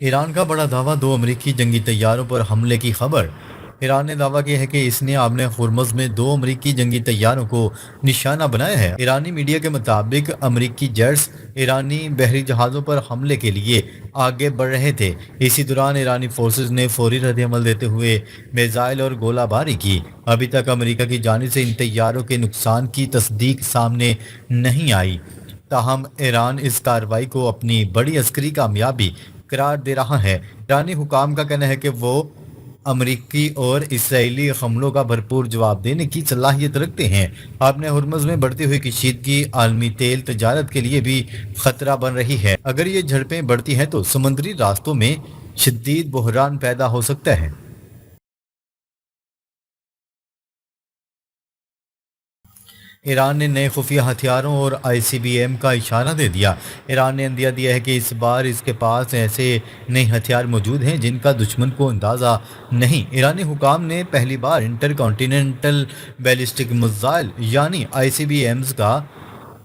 ایران کا بڑا دعویٰ، دو امریکی جنگی طیاروں پر حملے کی خبر۔ ایران نے دعویٰ کیا ہے کہ اس نے آبِ ہرمز میں دو امریکی جنگی طیاروں کو نشانہ بنایا ہے۔ ایرانی میڈیا کے مطابق امریکی جیٹس ایرانی بحری جہازوں پر حملے کے لیے آگے بڑھ رہے تھے۔ اسی دوران ایرانی فورسز نے فوری رد عمل دیتے ہوئے میزائل اور گولہ باری کی۔ ابھی تک امریکہ کی جانب سے ان طیاروں کے نقصان کی تصدیق سامنے نہیں آئی، تاہم ایران اس کارروائی کو اپنی بڑی عسکری کامیابی قرار دے رہا ہے۔ ایرانی حکام کا کہنا ہے کہ وہ امریکی اور اسرائیلی حملوں کا بھرپور جواب دینے کی صلاحیت رکھتے ہیں۔ آبِ ہرمز میں بڑھتی ہوئی کشیدگی عالمی تیل تجارت کے لیے بھی خطرہ بن رہی ہے۔ اگر یہ جھڑپیں بڑھتی ہیں تو سمندری راستوں میں شدید بحران پیدا ہو سکتا ہے۔ ایران نے نئے خفیہ ہتھیاروں اور آئی سی بی ایم کا اشارہ دے دیا۔ ایران نے عندیہ دیا ہے کہ اس بار اس کے پاس ایسے نئے ہتھیار موجود ہیں جن کا دشمن کو اندازہ نہیں۔ ایرانی حکام نے پہلی بار انٹر کانٹیننٹل بیلسٹک میزائل یعنی آئی سی بی ایمز کا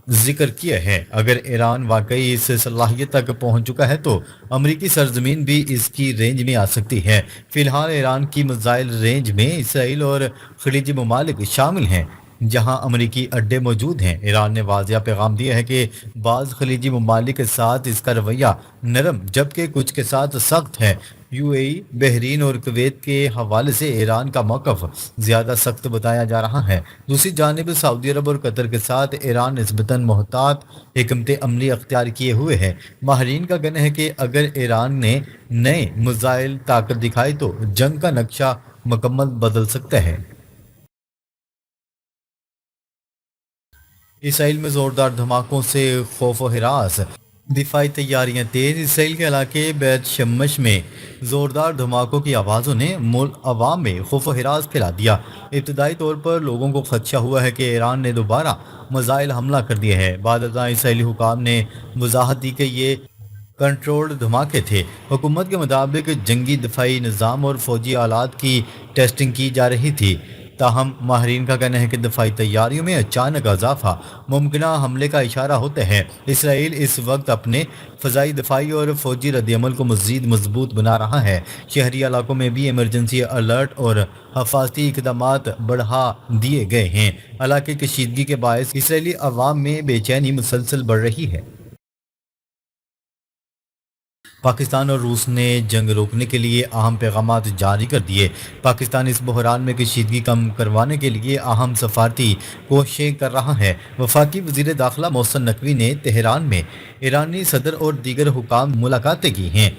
ذکر کیا ہے۔ اگر ایران واقعی اس صلاحیت تک پہنچ چکا ہے تو امریکی سرزمین بھی اس کی رینج میں آ سکتی ہے۔ فی الحال ایران کی میزائل رینج میں اسرائیل اور خلیجی ممالک شامل ہیں جہاں امریکی اڈے موجود ہیں۔ ایران نے واضح پیغام دیا ہے کہ بعض خلیجی ممالک کے ساتھ اس کا رویہ نرم جبکہ کچھ کے ساتھ سخت ہے۔ یو اے ای، بحرین اور کویت کے حوالے سے ایران کا موقف زیادہ سخت بتایا جا رہا ہے۔ دوسری جانب سعودی عرب اور قطر کے ساتھ ایران نسبتاً محتاط حکمت عملی اختیار کیے ہوئے ہے۔ ماہرین کا کہنا ہے کہ اگر ایران نے نئے میزائل طاقت دکھائی تو جنگ کا نقشہ مکمل بدل سکتا ہے۔ اسرائیل میں زوردار دھماکوں سے خوف و ہراس، دفاعی تیاریاں تیز۔ اسرائیل کے علاقے بیت شمش میں زوردار دھماکوں کی آوازوں نے عوام میں خوف و ہراس پھیلا دیا۔ ابتدائی طور پر لوگوں کو خدشہ ہوا ہے کہ ایران نے دوبارہ میزائل حملہ کر دیا ہے۔ بعد ازاں اسرائیلی حکام نے وضاحت دی کہ یہ کنٹرولڈ دھماکے تھے۔ حکومت کے مطابق جنگی دفاعی نظام اور فوجی آلات کی ٹیسٹنگ کی جا رہی تھی، تاہم ماہرین کا کہنا ہے کہ دفاعی تیاریوں میں اچانک اضافہ ممکنہ حملے کا اشارہ ہوتا ہے۔ اسرائیل اس وقت اپنے فضائی دفاعی اور فوجی رد عمل کو مزید مضبوط بنا رہا ہے۔ شہری علاقوں میں بھی ایمرجنسی الرٹ اور حفاظتی اقدامات بڑھا دیے گئے ہیں۔ علاقے کشیدگی کے باعث اسرائیلی عوام میں بے چینی مسلسل بڑھ رہی ہے۔ پاکستان اور روس نے جنگ روکنے کے لیے اہم پیغامات جاری کر دیے۔ پاکستان اس بحران میں کشیدگی کم کروانے کے لیے اہم سفارتی کوششیں کر رہا ہے۔ وفاقی وزیر داخلہ محسن نقوی نے تہران میں ایرانی صدر اور دیگر حکام ملاقاتیں کی ہیں۔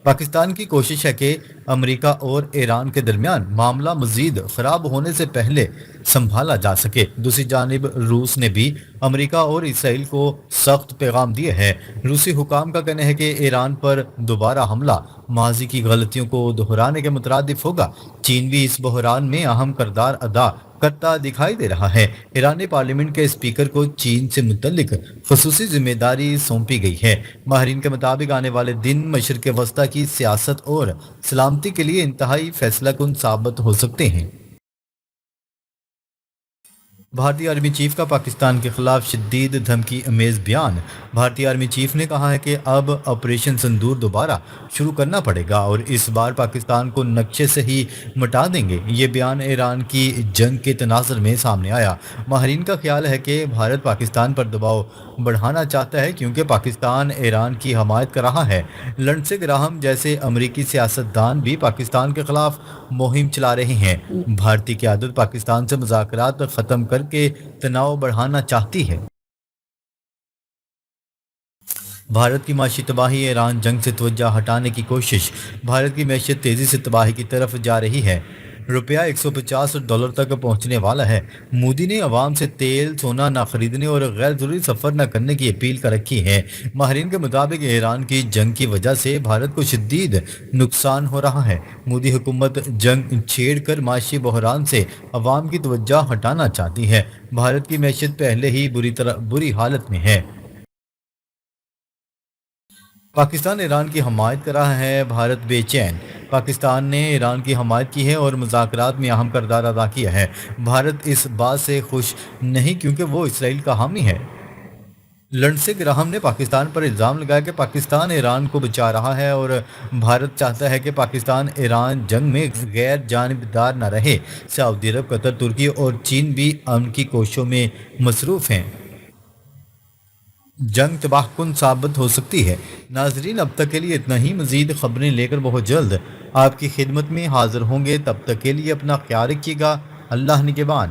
پاکستان کی کوشش ہے کہ امریکہ اور ایران کے درمیان معاملہ مزید خراب ہونے سے پہلے سنبھالا جا سکے۔ دوسری جانب روس نے بھی امریکہ اور اسرائیل کو سخت پیغام دیے ہے۔ روسی حکام کا کہنا ہے کہ ایران پر دوبارہ حملہ ماضی کی غلطیوں کو دہرانے کے مترادف ہوگا۔ چین بھی اس بحران میں اہم کردار ادا کرتا دکھائی دے رہا ہے۔ ایرانی پارلیمنٹ کے اسپیکر کو چین سے متعلق خصوصی ذمہ داری سونپی گئی ہے۔ ماہرین کے مطابق آنے والے دن مشرق وسطیٰ کی سیاست اور سلامتی کے لیے انتہائی فیصلہ کن ثابت ہو سکتے ہیں۔ بھارتی آرمی چیف کا پاکستان کے خلاف شدید دھمکی امیز بیان۔ بھارتی آرمی چیف نے کہا ہے کہ اب آپریشن سندور دوبارہ شروع کرنا پڑے گا اور اس بار پاکستان کو نقشے سے ہی مٹا دیں گے۔ یہ بیان ایران کی جنگ کے تناظر میں سامنے آیا۔ ماہرین کا خیال ہے کہ بھارت پاکستان پر دباؤ بڑھانا چاہتا ہے کیونکہ پاکستان ایران کی حمایت کر رہا ہے۔ لنڈسے گراہم جیسے امریکی سیاستدان بھی پاکستان کے خلاف مہم چلا رہے ہیں۔ بھارتی قیادت پاکستان سے مذاکرات ختم کر کے تناؤ بڑھانا چاہتی ہے۔ بھارت کی معاشی تباہی، ایران جنگ سے توجہ ہٹانے کی کوشش۔ بھارت کی معیشت تیزی سے تباہی کی طرف جا رہی ہے۔ روپیہ $150 تک پہنچنے والا ہے۔ مودی نے عوام سے تیل سونا نہ خریدنے اور غیر ضروری سفر نہ کرنے کی اپیل کر رکھی ہے۔ ماہرین کے مطابق ایران کی جنگ کی وجہ سے بھارت کو شدید نقصان ہو رہا ہے۔ مودی حکومت جنگ چھیڑ کر معاشی بحران سے عوام کی توجہ ہٹانا چاہتی ہے۔ بھارت کی معیشت پہلے ہی بری حالت میں ہے۔ پاکستان ایران کی حمایت کر رہا ہے، بھارت بے چین۔ پاکستان نے ایران کی حمایت کی ہے اور مذاکرات میں اہم کردار ادا کیا ہے۔ بھارت اس بات سے خوش نہیں کیونکہ وہ اسرائیل کا حامی ہے۔ لنڈسے گراہم نے پاکستان پر الزام لگایا کہ پاکستان ایران کو بچا رہا ہے اور بھارت چاہتا ہے کہ پاکستان ایران جنگ میں غیر جانبدار نہ رہے۔ سعودی عرب، قطر، ترکی اور چین بھی امن کی کوششوں میں مصروف ہیں۔ جنگ تباہ کن ثابت ہو سکتی ہے۔ ناظرین، اب تک کے لیے اتنا ہی۔ مزید خبریں لے کر بہت جلد آپ کی خدمت میں حاضر ہوں گے۔ تب تک کے لیے اپنا خیال رکھیے گا۔ اللہ نگہبان۔